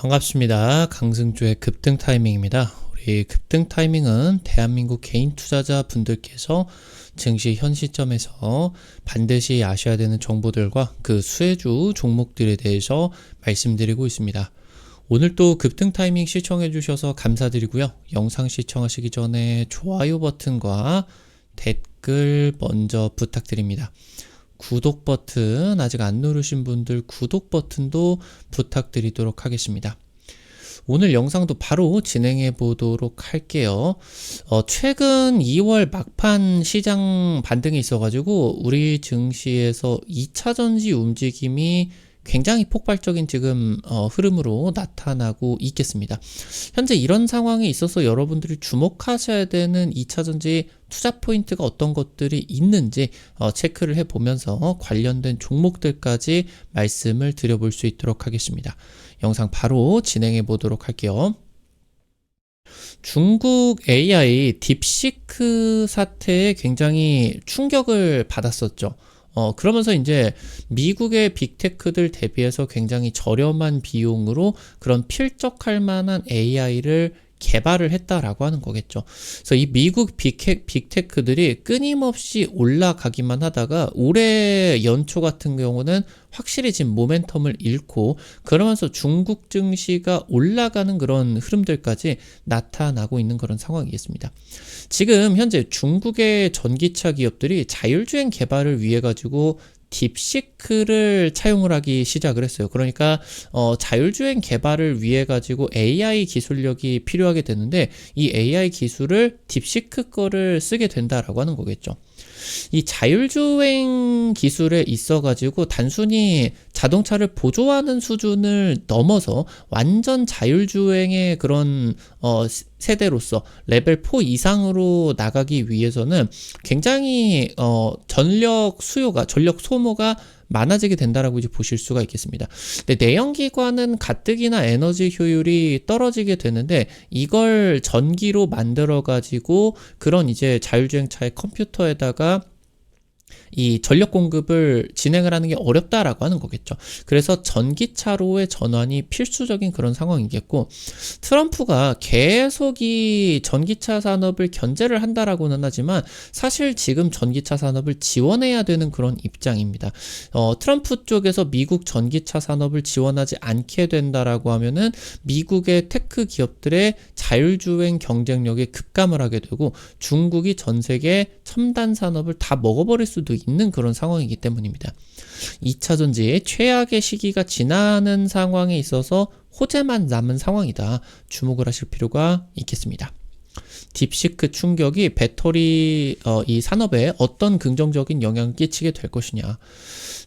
반갑습니다. 강승조의 급등 타이밍입니다. 우리 급등 타이밍은 대한민국 개인 투자자 분들께서 증시 현 시점에서 반드시 아셔야 되는 정보들과 그 수혜주 종목들에 대해서 말씀드리고 있습니다. 오늘 또 급등 타이밍 시청해 주셔서 감사드리고요. 영상 시청하시기 전에 좋아요 버튼과 댓글 먼저 부탁드립니다. 구독 버튼 아직 안 누르신 분들 구독 버튼도 부탁드리도록 하겠습니다. 오늘 영상도 바로 진행해 보도록 할게요. 최근 2월 막판 시장 반등이 있어가지고 우리 증시에서 2차 전지 움직임이 굉장히 폭발적인 지금 흐름으로 나타나고 있겠습니다. 현재 이런 상황에 있어서 여러분들이 주목하셔야 되는 2차전지 투자 포인트가 어떤 것들이 있는지 체크를 해보면서 관련된 종목들까지 말씀을 드려볼 수 있도록 하겠습니다. 영상 바로 진행해 보도록 할게요. 중국 AI 딥시크 사태에 굉장히 충격을 받았었죠. 그러면서 이제 미국의 빅테크들 대비해서 굉장히 저렴한 비용으로 그런 필적할 만한 AI를 개발을 했다라고 하는 거겠죠. 그래서 이 미국 빅테크들이 끊임없이 올라가기만 하다가 올해 연초 같은 경우는 확실히 지금 모멘텀을 잃고 그러면서 중국 증시가 올라가는 그런 흐름들까지 나타나고 있는 그런 상황이겠습니다. 지금 현재 중국의 전기차 기업들이 자율주행 개발을 위해 가지고 딥시크를 차용을 하기 시작을 했어요. 그러니까 자율주행 개발을 위해 가지고 AI 기술력이 필요하게 되는데 이 AI 기술을 딥시크 거를 쓰게 된다라고 하는 거겠죠. 이 자율주행 기술에 있어 가지고 단순히 자동차를 보조하는 수준을 넘어서 완전 자율주행의 그런 세대로서 레벨 4 이상으로 나가기 위해서는 굉장히 전력 소모가 많아지게 된다라고 이제 보실 수가 있겠습니다. 근데 내연기관은 가뜩이나 에너지 효율이 떨어지게 되는데 이걸 전기로 만들어 가지고 그런 이제 자율주행차의 컴퓨터에다가 이 전력 공급을 진행을 하는 게 어렵다라고 하는 거겠죠. 그래서 전기차로의 전환이 필수적인 그런 상황이겠고 트럼프가 계속 이 전기차 산업을 견제를 한다라고는 하지만 사실 지금 전기차 산업을 지원해야 되는 그런 입장입니다. 트럼프 쪽에서 미국 전기차 산업을 지원하지 않게 된다라고 하면은 미국의 테크 기업들의 자율주행 경쟁력에 급감을 하게 되고 중국이 전 세계 첨단 산업을 다 먹어버릴 수도 있는 그런 상황이기 때문입니다. 2차 전지의 최악의 시기가 지나는 상황에 있어서 호재만 남은 상황이다. 주목을 하실 필요가 있겠습니다. 딥시크 충격이 배터리 이 산업에 어떤 긍정적인 영향을 끼치게 될 것이냐.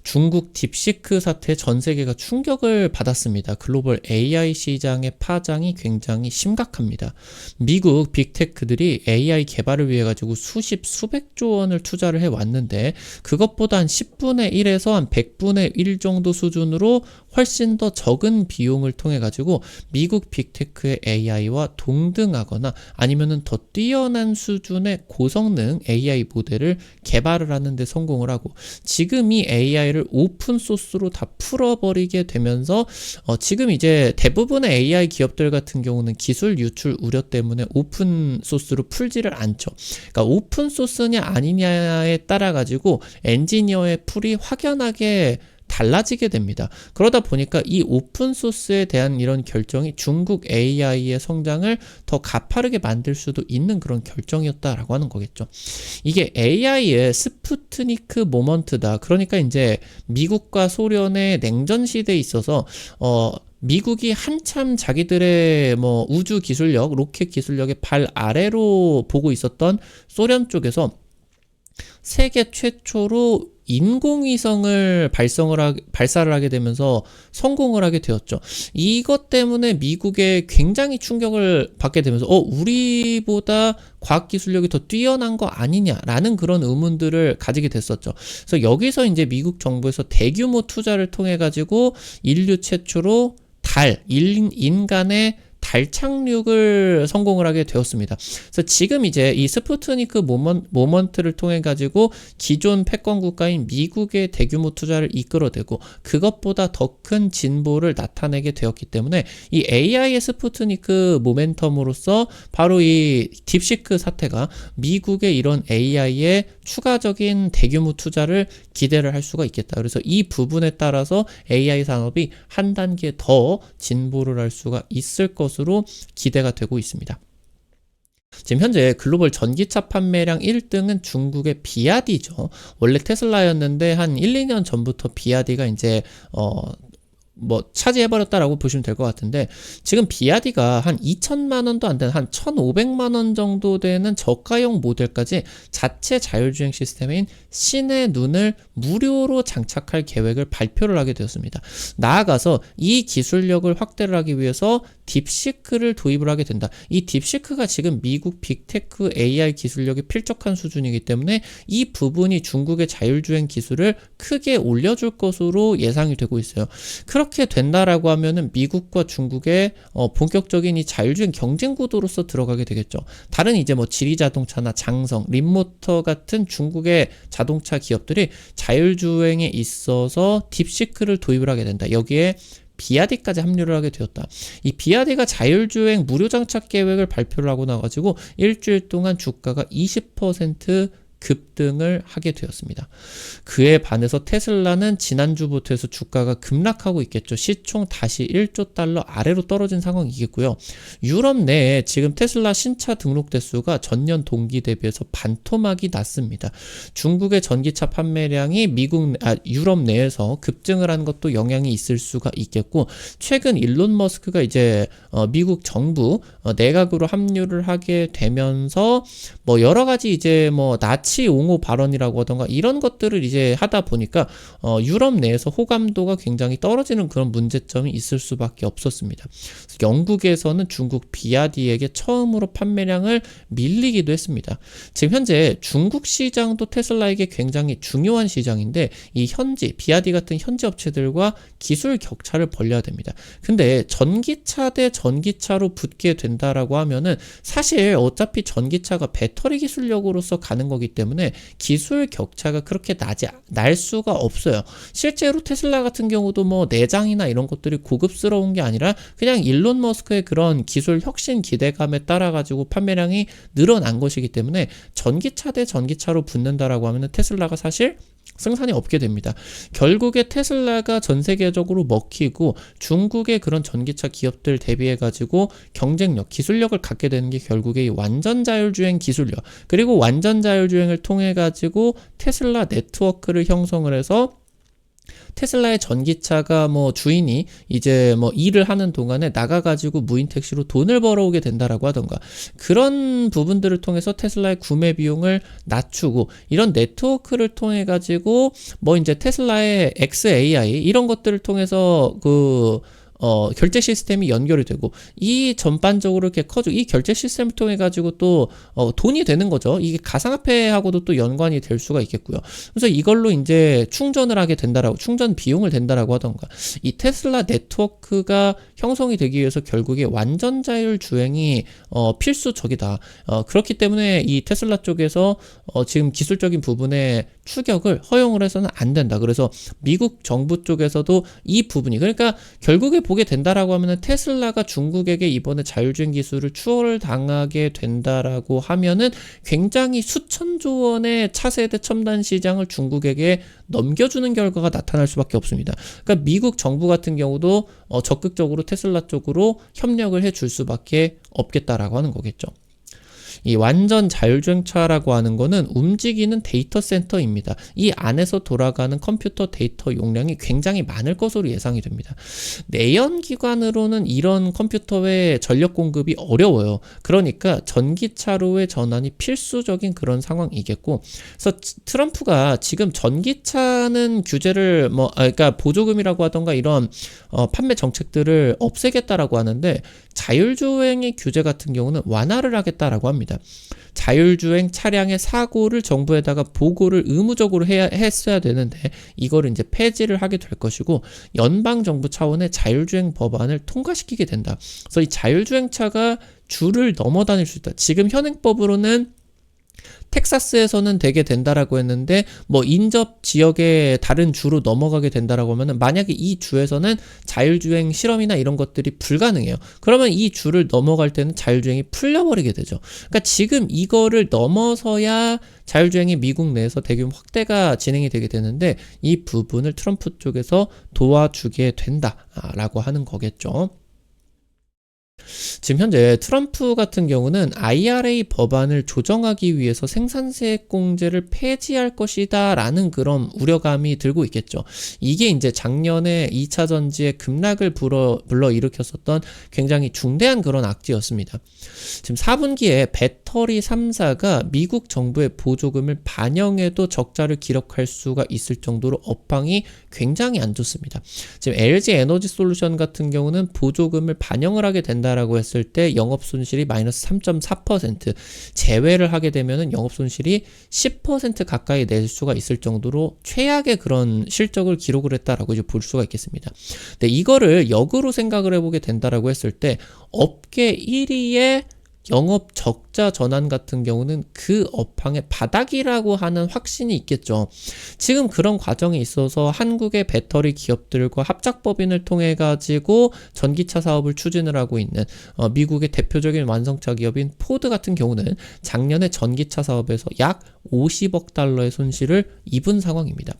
중국 딥시크 사태 전 세계가 충격을 받았습니다. 글로벌 AI 시장의 파장이 굉장히 심각합니다. 미국 빅테크들이 AI 개발을 위해 가지고 수백조 원을 투자를 해왔는데 그것보다 한 10분의 1에서 한 100분의 1 정도 수준으로 훨씬 더 적은 비용을 통해 가지고 미국 빅테크의 AI와 동등하거나 아니면은 더 뛰어난 수준의 고성능 AI 모델을 개발을 하는데 성공을 하고 지금 이 AI를 오픈 소스로 다 풀어버리게 되면서 지금 이제 대부분의 AI 기업들 같은 경우는 기술 유출 우려 때문에 오픈 소스로 풀지를 않죠. 그러니까 오픈 소스냐 아니냐에 따라 가지고 엔지니어의 풀이 확연하게 달라지게 됩니다. 그러다 보니까 이 오픈소스에 대한 이런 결정이 중국 AI의 성장을 더 가파르게 만들 수도 있는 그런 결정이었다라고 하는 거겠죠. 이게 AI의 스푸트니크 모먼트다. 그러니까 이제 미국과 소련의 냉전 시대에 있어서 미국이 한참 자기들의 우주 기술력, 로켓 기술력의 발 아래로 보고 있었던 소련 쪽에서 세계 최초로 인공위성을 발사를 하게 되면서 성공을 하게 되었죠. 이것 때문에 미국에 굉장히 충격을 받게 되면서 우리보다 과학기술력이 더 뛰어난 거 아니냐라는 그런 의문들을 가지게 됐었죠. 그래서 여기서 이제 미국 정부에서 대규모 투자를 통해 가지고 인류 최초로 인간의 달 달 착륙을 성공을 하게 되었습니다. 그래서 지금 이제 이 스푸트니크 모먼트를 통해 가지고 기존 패권 국가인 미국의 대규모 투자를 이끌어내고 그것보다 더 큰 진보를 나타내게 되었기 때문에 이 AI의 스푸트니크 모멘텀으로서 바로 이 딥시크 사태가 미국의 이런 AI의 추가적인 대규모 투자를 기대를 할 수가 있겠다. 그래서 이 부분에 따라서 AI 산업이 한 단계 더 진보를 할 수가 있을 것으로 기대가 되고 있습니다. 지금 현재 글로벌 전기차 판매량 1등은 중국의 비아디죠. 원래 테슬라였는데 한 1, 2년 전부터 비아디가 이제 차지해버렸다라고 보시면 될 것 같은데, 지금 비아디가 한 2천만 원도 안 되는 한 1,500만 원 정도 되는 저가형 모델까지 자체 자율주행 시스템인 신의 눈을 무료로 장착할 계획을 발표를 하게 되었습니다. 나아가서 이 기술력을 확대를 하기 위해서 딥시크를 도입을 하게 된다. 이 딥시크가 지금 미국 빅테크 AI 기술력이 필적한 수준이기 때문에 이 부분이 중국의 자율주행 기술을 크게 올려줄 것으로 예상이 되고 있어요. 그렇게 된다라고 하면은 미국과 중국의 본격적인 이 자율주행 경쟁 구도로서 들어가게 되겠죠. 다른 이제 지리자동차나 장성, 림모터 같은 중국의 자동차 기업들이 자율주행에 있어서 딥시크를 도입을 하게 된다. 여기에 비아디까지 합류를 하게 되었다. 이 비아디가 자율주행 무료 장착 계획을 발표를 하고 나가지고 일주일 동안 주가가 20% 급등을 하게 되었습니다. 그에 반해서 테슬라는 지난주부터 해서 주가가 급락하고 있겠죠. 시총 다시 1조 달러 아래로 떨어진 상황이겠고요. 유럽 내에 지금 테슬라 신차 등록 대수가 전년 동기 대비해서 반토막이 났습니다. 중국의 전기차 판매량이 유럽 내에서 급증을 한 것도 영향이 있을 수가 있겠고, 최근 일론 머스크가 이제 미국 정부 내각으로 합류를 하게 되면서 여러 가지 이제 나치 옹호 발언이라고 하던가 이런 것들을 이제 하다 보니까 유럽 내에서 호감도가 굉장히 떨어지는 그런 문제점이 있을 수밖에 없었습니다. 영국에서는 중국 비아디에게 처음으로 판매량을 밀리기도 했습니다. 지금 현재 중국 시장도 테슬라에게 굉장히 중요한 시장인데, 이 비아디 같은 현지 업체들과 기술 격차를 벌려야 됩니다. 근데 전기차 대 전기차로 붙게 된다라고 하면은 사실 어차피 전기차가 배터리 기술력으로서 가는 거기 때문에 기술 격차가 그렇게 날 수가 없어요. 실제로 테슬라 같은 경우도 내장이나 이런 것들이 고급스러운 게 아니라 그냥 일론 머스크의 그런 기술 혁신 기대감에 따라 가지고 판매량이 늘어난 것이기 때문에 전기차 대 전기차로 붙는다라고 하면은 테슬라가 사실 생산이 없게 됩니다. 결국에 테슬라가 전 세계적으로 먹히고 중국의 그런 전기차 기업들 대비해가지고 경쟁력, 기술력을 갖게 되는 게 결국에 이 완전 자율주행 기술력, 그리고 완전 자율주행을 통해가지고 테슬라 네트워크를 형성을 해서 테슬라의 전기차가 주인이 이제 일을 하는 동안에 나가가지고 무인 택시로 돈을 벌어오게 된다라고 하던가, 그런 부분들을 통해서 테슬라의 구매 비용을 낮추고, 이런 네트워크를 통해 가지고 이제 테슬라의 XAI 이런 것들을 통해서 결제 시스템이 연결이 되고, 이 전반적으로 이렇게 이 결제 시스템을 통해 가지고 또 돈이 되는 거죠. 이게 가상화폐하고도 또 연관이 될 수가 있겠고요. 그래서 이걸로 이제 충전을 하게 된다라고, 충전 비용을 댄다라고 하던가, 이 테슬라 네트워크가 형성이 되기 위해서 결국에 완전 자율 주행이 필수적이다. 그렇기 때문에 이 테슬라 쪽에서 지금 기술적인 부분에 추격을 허용을 해서는 안 된다. 그래서 미국 정부 쪽에서도 이 부분이, 그러니까 결국에 보게 된다라고 하면은 테슬라가 중국에게 이번에 자율주행 기술을 추월을 당하게 된다라고 하면은 굉장히 수천조 원의 차세대 첨단 시장을 중국에게 넘겨주는 결과가 나타날 수밖에 없습니다. 그러니까 미국 정부 같은 경우도 적극적으로 테슬라 쪽으로 협력을 해줄 수밖에 없겠다라고 하는 거겠죠. 이 완전 자율주행차라고 하는 거는 움직이는 데이터 센터입니다. 이 안에서 돌아가는 컴퓨터 데이터 용량이 굉장히 많을 것으로 예상이 됩니다. 내연기관으로는 이런 컴퓨터의 전력 공급이 어려워요. 그러니까 전기차로의 전환이 필수적인 그런 상황이겠고, 그래서 트럼프가 지금 전기차는 규제를 그러니까 보조금이라고 하던가 이런 판매 정책들을 없애겠다라고 하는데, 자율주행의 규제 같은 경우는 완화를 하겠다라고 합니다. 있습니다. 자율주행 차량의 사고를 정부에다가 보고를 의무적으로 했어야 되는데 이거를 이제 폐지를 하게 될 것이고, 연방정부 차원의 자율주행 법안을 통과시키게 된다. 그래서 이 자율주행차가 주를 넘어 다닐 수 있다. 지금 현행법으로는 텍사스에서는 되게 된다라고 했는데 뭐 인접 지역의 다른 주로 넘어가게 된다라고 하면은, 만약에 이 주에서는 자율주행 실험이나 이런 것들이 불가능해요. 그러면 이 주를 넘어갈 때는 자율주행이 풀려버리게 되죠. 그러니까 지금 이거를 넘어서야 자율주행이 미국 내에서 대규모 확대가 진행이 되게 되는데, 이 부분을 트럼프 쪽에서 도와주게 된다라고 하는 거겠죠. 지금 현재 트럼프 같은 경우는 IRA 법안을 조정하기 위해서 생산세 공제를 폐지할 것이다 라는 그런 우려감이 들고 있겠죠. 이게 이제 작년에 2차 전지의 급락을 불러일으켰었던 굉장히 중대한 그런 악재였습니다. 지금 4분기에 배터리 3사가 미국 정부의 보조금을 반영해도 적자를 기록할 수가 있을 정도로 업황이 굉장히 안 좋습니다. 지금 LG 에너지 솔루션 같은 경우는 보조금을 반영을 하게 된다라고 했을 때 영업 손실이 마이너스 3.4%, 제외를 하게 되면은 영업 손실이 10% 가까이 낼 수가 있을 정도로 최악의 그런 실적을 기록을 했다라고 이제 볼 수가 있겠습니다. 근데 이거를 역으로 생각을 해보게 된다라고 했을 때 업계 1위의 영업 적자 전환 같은 경우는 그 업황의 바닥이라고 하는 확신이 있겠죠. 지금 그런 과정에 있어서 한국의 배터리 기업들과 합작법인을 통해 가지고 전기차 사업을 추진을 하고 있는 미국의 대표적인 완성차 기업인 포드 같은 경우는 작년에 전기차 사업에서 약 50억 달러의 손실을 입은 상황입니다.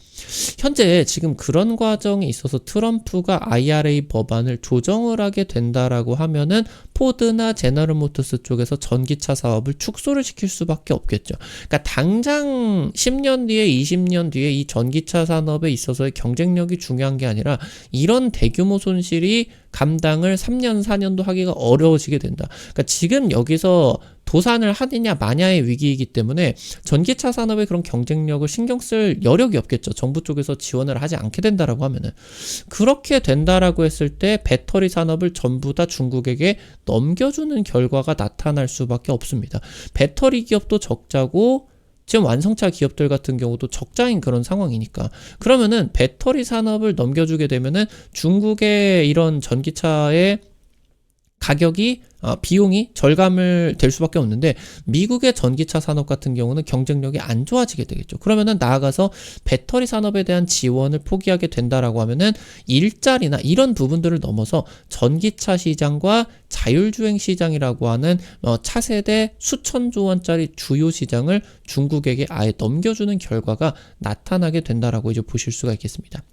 현재 지금 그런 과정에 있어서 트럼프가 IRA 법안을 조정을 하게 된다라고 하면은 포드나 제너럴 모터스 쪽에서 전기차 사업을 축소를 시킬 수밖에 없겠죠. 그러니까 당장 10년 뒤에 20년 뒤에 이 전기차 산업에 있어서의 경쟁력이 중요한 게 아니라 이런 대규모 손실이 감당을 3년 4년도 하기가 어려워지게 된다. 그러니까 지금 여기서 도산을 하느냐 마냐의 위기이기 때문에 전기차 산업의 그런 경쟁력을 신경 쓸 여력이 없겠죠. 정부 쪽에서 지원을 하지 않게 된다라고 하면은. 그렇게 된다라고 했을 때 배터리 산업을 전부 다 중국에게 넘겨주는 결과가 나타날 수밖에 없습니다. 배터리 기업도 적자고 지금 완성차 기업들 같은 경우도 적자인 그런 상황이니까, 그러면은 배터리 산업을 넘겨주게 되면은 중국의 이런 전기차의 가격이 비용이 절감을 될 수밖에 없는데, 미국의 전기차 산업 같은 경우는 경쟁력이 안 좋아지게 되겠죠. 그러면은 나아가서 배터리 산업에 대한 지원을 포기하게 된다라고 하면은 일자리나 이런 부분들을 넘어서 전기차 시장과 자율주행 시장이라고 하는 차세대 수천조 원짜리 주요 시장을 중국에게 아예 넘겨주는 결과가 나타나게 된다라고 이제 보실 수가 있겠습니다.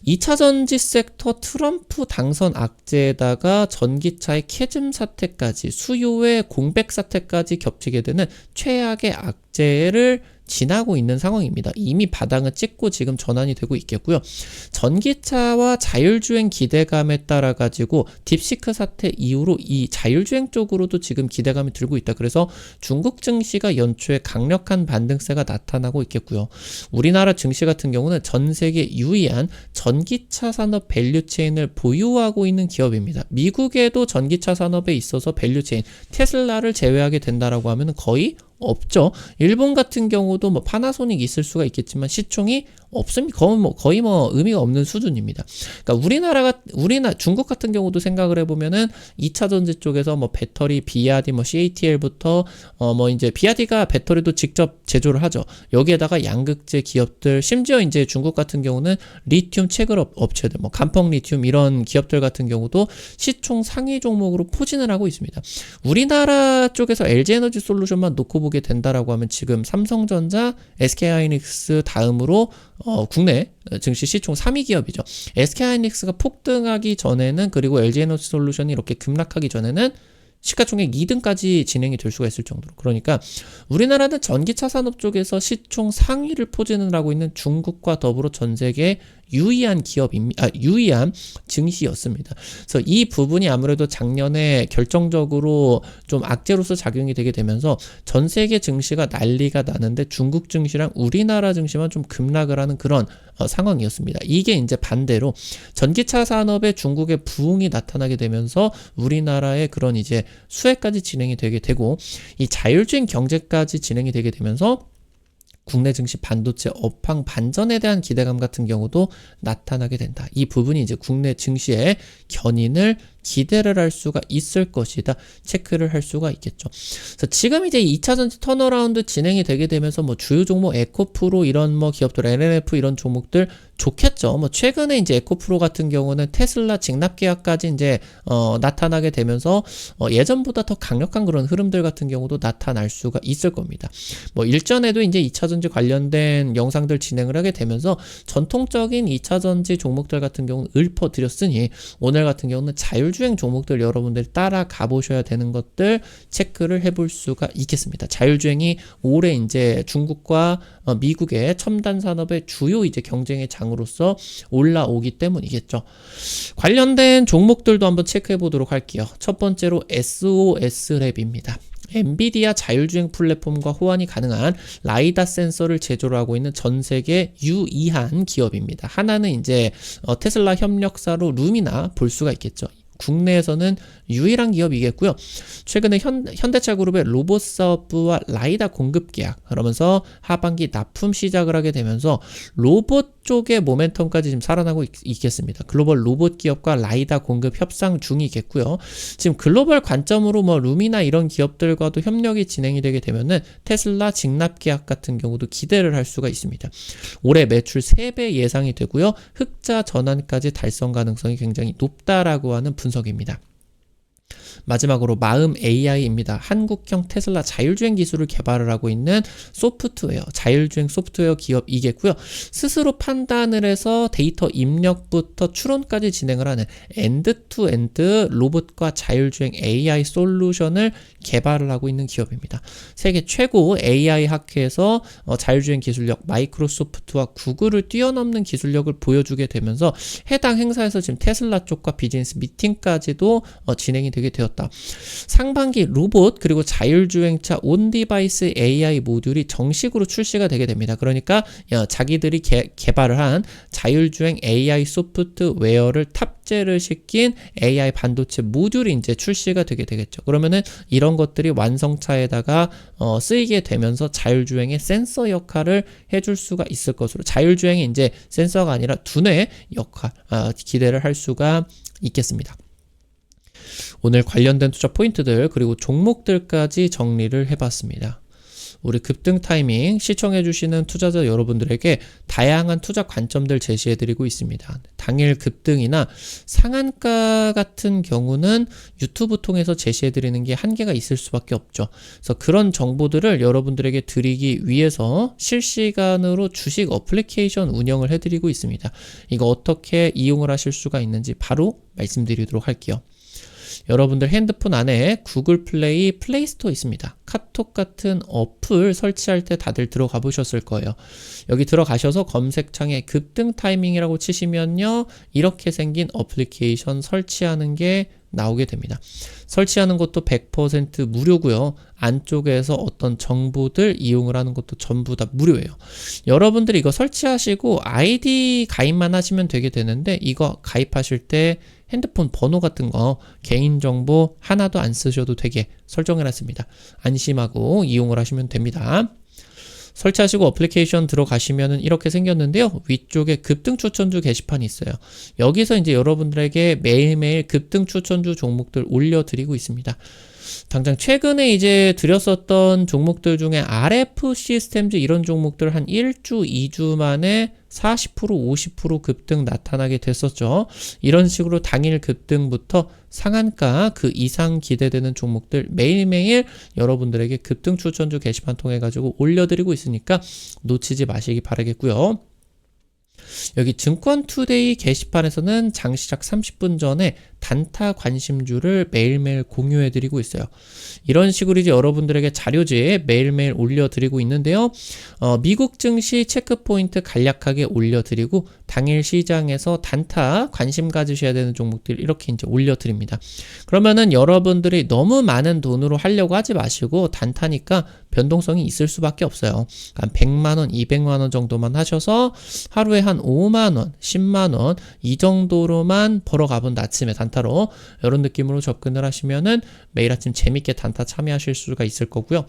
2차 전지 섹터 트럼프 당선 악재에다가 전기차의 캐즘 사태까지, 수요의 공백 사태까지 겹치게 되는 최악의 악재를 지나고 있는 상황입니다. 이미 바닥은 찍고 지금 전환이 되고 있겠고요. 전기차와 자율주행 기대감에 따라 가지고 딥시크 사태 이후로 이 자율주행 쪽으로도 지금 기대감이 들고 있다. 그래서 중국 증시가 연초에 강력한 반등세가 나타나고 있겠고요. 우리나라 증시 같은 경우는 전 세계 유의한 전기차 산업 밸류체인을 보유하고 있는 기업입니다. 미국에도 전기차 산업에 있어서 밸류체인, 테슬라를 제외하게 된다라고 하면 거의 없죠. 일본 같은 경우도 뭐 파나소닉 있을 수가 있겠지만 시총이 없습니다. 거의 의미가 없는 수준입니다. 그러니까 중국 같은 경우도 생각을 해보면은 2차 전지 쪽에서 뭐 배터리, 비아디, CATL부터 이제 비아디가 배터리도 직접 제조를 하죠. 여기에다가 양극재 기업들, 심지어 이제 중국 같은 경우는 리튬 채굴 업체들, 간펑 리튬 이런 기업들 같은 경우도 시총 상위 종목으로 포진을 하고 있습니다. 우리나라 쪽에서 LG에너지 솔루션만 놓고 보게 된다라고 하면 지금 삼성전자, SK하이닉스 다음으로 국내 증시 시총 3위 기업이죠. SK하이닉스가 폭등하기 전에는, 그리고 LG에너지 솔루션이 이렇게 급락하기 전에는 시가총액 2등까지 진행이 될 수가 있을 정도로. 그러니까 우리나라는 전기차 산업 쪽에서 시총 상위를 포진을 하고 있는 중국과 더불어 전 세계 유의한 유의한 증시였습니다. 그래서 이 부분이 아무래도 작년에 결정적으로 좀 악재로서 작용이 되게 되면서 전 세계 증시가 난리가 나는데 중국 증시랑 우리나라 증시만 좀 급락을 하는 그런 상황이었습니다. 이게 이제 반대로 전기차 산업에 중국의 부흥이 나타나게 되면서 우리나라의 그런 이제 수혜까지 진행이 되게 되고 이 자율주행 경제까지 진행이 되게 되면서 국내 증시 반도체 업황 반전에 대한 기대감 같은 경우도 나타나게 된다. 이 부분이 이제 국내 증시의 견인을 기대를 할 수가 있을 것이다. 체크를 할 수가 있겠죠. 그래서 지금 이제 2차전지 턴어라운드 진행이 되게 되면서 뭐 주요 종목 에코프로 이런 뭐 기업들 LNF 이런 종목들 좋겠죠. 뭐 최근에 이제 에코프로 같은 경우는 테슬라 직납 계약까지 이제 나타나게 되면서 예전보다 더 강력한 그런 흐름들 같은 경우도 나타날 수가 있을 겁니다. 뭐 일전에도 이제 2차전지 관련된 영상들 진행을 하게 되면서 전통적인 2차전지 종목들 같은 경우는 읊어드렸으니 오늘 같은 경우는 자율주행 종목들 여러분들이 따라가 보셔야 되는 것들 체크를 해볼 수가 있겠습니다. 자율주행이 올해 이제 중국과 미국의 첨단 산업의 주요 이제 경쟁의 장으로서 올라오기 때문이겠죠. 관련된 종목들도 한번 체크해 보도록 할게요. 첫 번째로 SOS랩입니다. 엔비디아 자율주행 플랫폼과 호환이 가능한 라이다 센서를 제조를 하고 있는 전 세계 유의한 기업입니다. 하나는 이제 테슬라 협력사로 룸이나 볼 수가 있겠죠. 국내에서는 유일한 기업이겠고요. 최근에 현대차 그룹의 로봇 사업부와 라이다 공급 계약, 그러면서 하반기 납품 시작을 하게 되면서 로봇 쪽의 모멘텀까지 지금 살아나고 있겠습니다. 글로벌 로봇 기업과 라이다 공급 협상 중이겠고요. 지금 글로벌 관점으로 뭐 룸이나 이런 기업들과도 협력이 진행이 되게 되면은 테슬라 직납 계약 같은 경우도 기대를 할 수가 있습니다. 올해 매출 3배 예상이 되고요. 흑자 전환까지 달성 가능성이 굉장히 높다라고 하는 분석입니다. 마지막으로 마음 AI입니다. 한국형 테슬라 자율주행 기술을 개발을 하고 있는 소프트웨어, 자율주행 소프트웨어 기업이겠고요. 스스로 판단을 해서 데이터 입력부터 추론까지 진행을 하는 엔드투엔드 로봇과 자율주행 AI 솔루션을 개발을 하고 있는 기업입니다. 세계 최고 AI 학회에서 자율주행 기술력 마이크로소프트와 구글을 뛰어넘는 기술력을 보여주게 되면서 해당 행사에서 지금 테슬라 쪽과 비즈니스 미팅까지도 진행이 되게 되었다. 상반기 로봇 그리고 자율주행차 온디바이스 AI 모듈이 정식으로 출시가 되게 됩니다. 그러니까 자기들이 개발을 한 자율주행 AI 소프트웨어를 탑재를 시킨 AI 반도체 모듈이 이제 출시가 되게 되겠죠. 그러면은 이런 것들이 완성차에다가 쓰이게 되면서 자율주행의 센서 역할을 해줄 수가 있을 것으로, 자율주행이 이제 센서가 아니라 두뇌 역할 기대를 할 수가 있겠습니다. 오늘 관련된 투자 포인트들 그리고 종목들까지 정리를 해봤습니다. 우리 급등 타이밍 시청해주시는 투자자 여러분들에게 다양한 투자 관점들 제시해드리고 있습니다. 당일 급등이나 상한가 같은 경우는 유튜브 통해서 제시해드리는 게 한계가 있을 수밖에 없죠. 그래서 그런 정보들을 여러분들에게 드리기 위해서 실시간으로 주식 어플리케이션 운영을 해드리고 있습니다. 이거 어떻게 이용을 하실 수가 있는지 바로 말씀드리도록 할게요. 여러분들 핸드폰 안에 구글 플레이, 플레이스토어 있습니다. 카톡 같은 어플 설치할 때 다들 들어가 보셨을 거예요. 여기 들어가셔서 검색창에 급등 타이밍이라고 치시면요, 이렇게 생긴 어플리케이션 설치하는 게 나오게 됩니다. 설치하는 것도 100% 무료고요. 안쪽에서 어떤 정보들 이용을 하는 것도 전부 다 무료예요. 여러분들이 이거 설치하시고 아이디 가입만 하시면 되게 되는데, 이거 가입하실 때 핸드폰 번호 같은 거 개인정보 하나도 안 쓰셔도 되게 설정해놨습니다. 안심하고 이용을 하시면 됩니다. 설치하시고 어플리케이션 들어가시면은 이렇게 생겼는데요. 위쪽에 급등 추천주 게시판이 있어요. 여기서 이제 여러분들에게 매일매일 급등 추천주 종목들 올려드리고 있습니다. 당장 최근에 이제 드렸었던 종목들 중에 RF 시스템즈 이런 종목들 한 1주, 2주 만에 40%, 50% 급등 나타나게 됐었죠. 이런 식으로 당일 급등부터 상한가 그 이상 기대되는 종목들 매일매일 여러분들에게 급등 추천주 게시판 통해 가지고 올려드리고 있으니까 놓치지 마시기 바라겠고요. 여기 증권투데이 게시판에서는 장 시작 30분 전에 단타 관심주를 매일매일 공유해드리고 있어요. 이런 식으로 이제 여러분들에게 자료지에 매일매일 올려드리고 있는데요. 미국 증시 체크포인트 간략하게 올려드리고 당일 시장에서 단타 관심 가지셔야 되는 종목들 이렇게 이제 올려드립니다. 그러면은 여러분들이 너무 많은 돈으로 하려고 하지 마시고 단타니까 변동성이 있을 수밖에 없어요. 한 100만원, 200만원 정도만 하셔서 하루에 한 5만원, 10만원 이 정도로만 벌어가본다. 아침에 단타로 이런 느낌으로 접근을 하시면은 매일 아침 재밌게 단타 참여하실 수가 있을 거고요.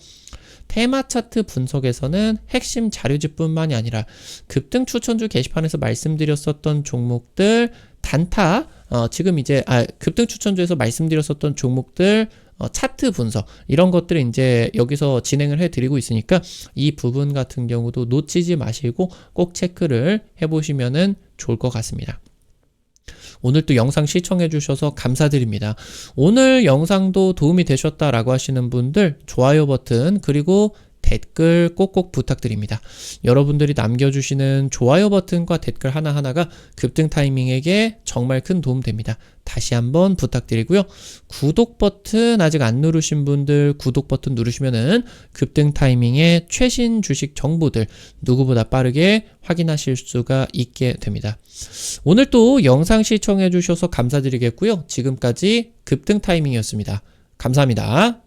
테마 차트 분석에서는 핵심 자료집뿐만이 아니라 급등 추천주 게시판에서 말씀드렸었던 종목들 단타 지금 이제 급등 추천주에서 말씀드렸었던 종목들 차트 분석 이런 것들을 이제 여기서 진행을 해드리고 있으니까 이 부분 같은 경우도 놓치지 마시고 꼭 체크를 해보시면은 좋을 것 같습니다. 오늘 또 영상 시청해 주셔서 감사드립니다. 오늘 영상도 도움이 되셨다라고 하시는 분들 좋아요 버튼 그리고 댓글 꼭꼭 부탁드립니다. 여러분들이 남겨주시는 좋아요 버튼과 댓글 하나하나가 급등 타이밍에게 정말 큰 도움 됩니다. 다시 한번 부탁드리고요. 구독 버튼 아직 안 누르신 분들 구독 버튼 누르시면은 급등 타이밍의 최신 주식 정보들 누구보다 빠르게 확인하실 수가 있게 됩니다. 오늘 또 영상 시청해 주셔서 감사드리겠고요. 지금까지 급등 타이밍이었습니다. 감사합니다.